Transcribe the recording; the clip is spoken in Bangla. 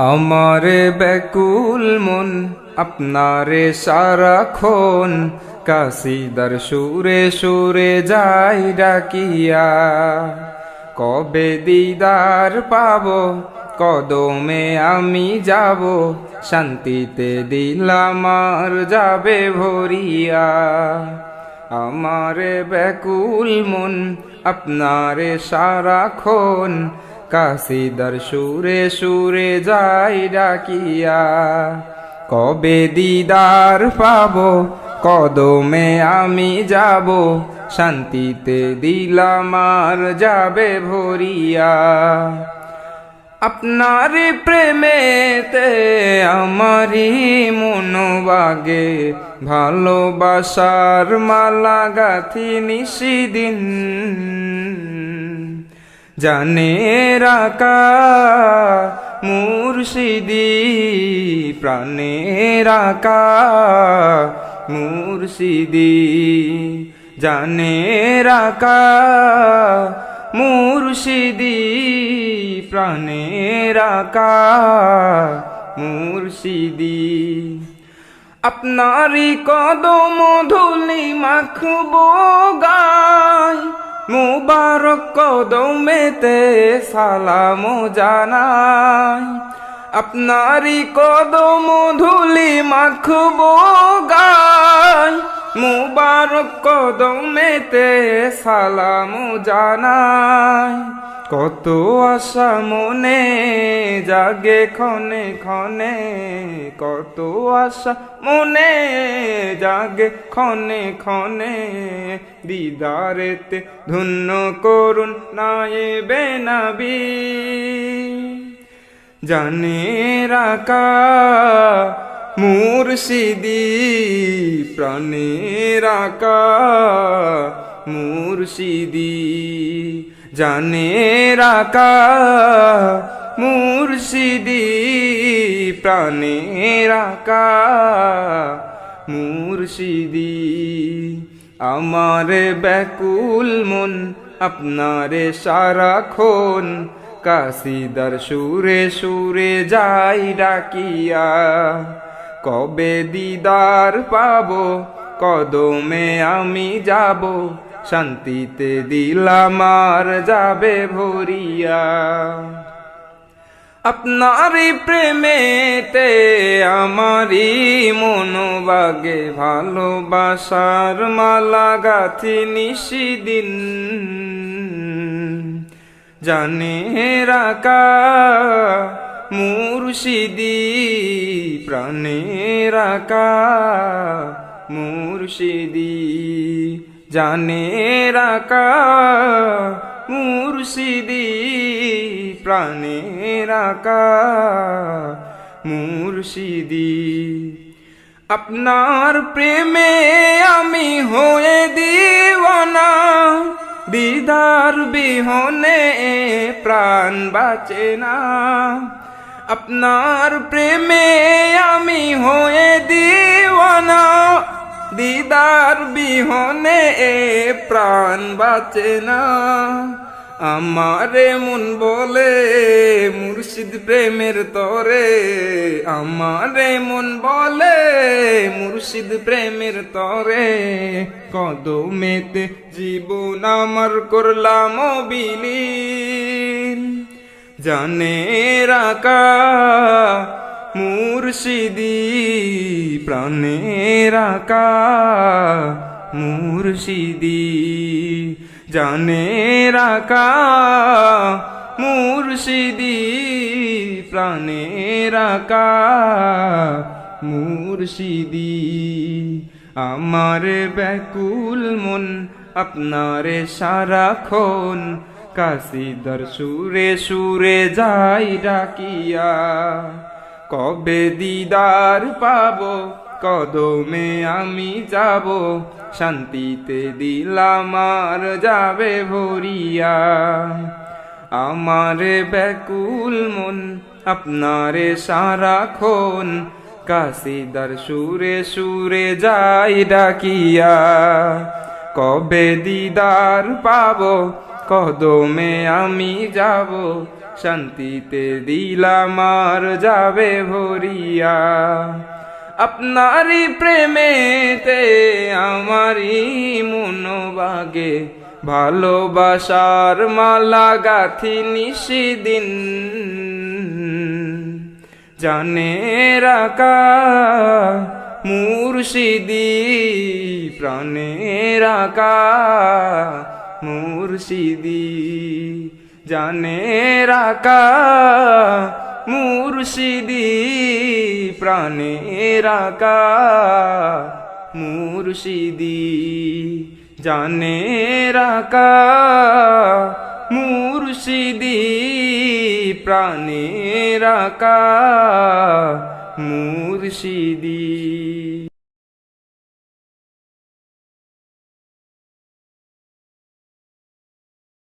আমারে ব্যাকুল মন আপনারে সারাক্ষণ কাসিদার সুরে সুরে যাই ডাকিয়া। কবে দিদার পাব কদমে আমি যাব, শান্তিতে দিল আমার যাবে ভরিয়া। আমারে ব্যাকুল মন আপনারে সারাক্ষণ কাসিদার সুরে সুরে যাই ডাকিয়া। কবে দিদার পাব কদমে আমি যাব, শান্তিতে দিল আমার যাবে ভরিয়া। আপনার প্রেমেতে আমারি মনোবাগে, ভালোবাসার মালা গাথি নিশিদিন। জানে রাকা মুর্শিদি প্রাণে রাকা মুর্শিদি, জানে রাকা মুর্শিদি প্রাণে রাকা মুর্শিদি। আপনারি কদম ধুলি মাখবো গায়, মুবারক কদমেতে সালাম জানাই। আপনারি কদম ধুলি মাখবো গায়, মুবারক কদমেতে সালাম জানাই। কত আশা মনে জাগে ক্ষণে ক্ষণে, কত আশা মনে জাগে ক্ষণে ক্ষণে। দিদারেতে ধন্য করুন নায়েবে নবী। জানে রাকা মুর্শিদি প্রাণে রাকা মুর্শিদি, জানে রাকা মুর্শিদি প্রাণে রাকা মুর্শিদি। আমারে ব্যাকুল মন আপনারে সারাক্ষণ কাসিদার সুরে সুরে যাই ডাকিয়া। কবে দিদার পাব কদমে আমি যাব, শান্তিতে দিল আমার যাবে ভরিয়া। আপনারি প্রেমেতে আমারি মনোবাগে, ভালোবাসার মালা গাথি নিশিদিন। জানে রাকা মুর্শিদি প্রাণে রাকা মুর্শিদি, জানে রাকা মুর্শিদি প্রাণে রাকা মুর্শিদি। আপনার প্রেমে আমি হয়ে দিওয়ানা, দিদার বিহনে প্রাণ বাঁচে না। আপনার প্রেমে আমি হয়ে দিওয়ানা, দিদার বিহনে প্রাণ বাঁচে না। আমারে মন বলে মুর্শিদ প্রেমের তরে, আমারে মন বলে মুর্শিদ প্রেমের তরে। কদমেতে জীবন আমার করলাম বিলীন। জানে রাকা মুর্শিদি প্রাণে রাকা মুর্শিদি, জানে রাকা মুর্শিদি প্রাণে রাকা মুর্শিদি। আমার ব্যাকুল মন আপনারে সারাক্ষণ কাসিদার সুরে সুরে যাই ডাকিয়া। কবে দিদার পাব কদমে আমি যাব, শান্তিতে দিল আমার যাবে ভরিয়া। আমার ব্যাকুল মন আপনারে সারাক্ষণ কাসিদার সুরে সুরে যাই ডাকিয়া। কবে দিদার পাব কদমে আমি যাব, শান্তিতে দিল আমার যাবে ভরিয়া। আপনারই প্রেমেতে আমারই মনোবাগে ভালোবাসার মালা গাথি নিশিদিন। জানের আকা মুর্শিদি প্রাণের আকা মুর্শিদি, জানের আকা মুর্শিদি প্রাণের আকা মুর্শিদি, জানের আকা মুর্শিদি প্রাণের আকা মুর্শিদি।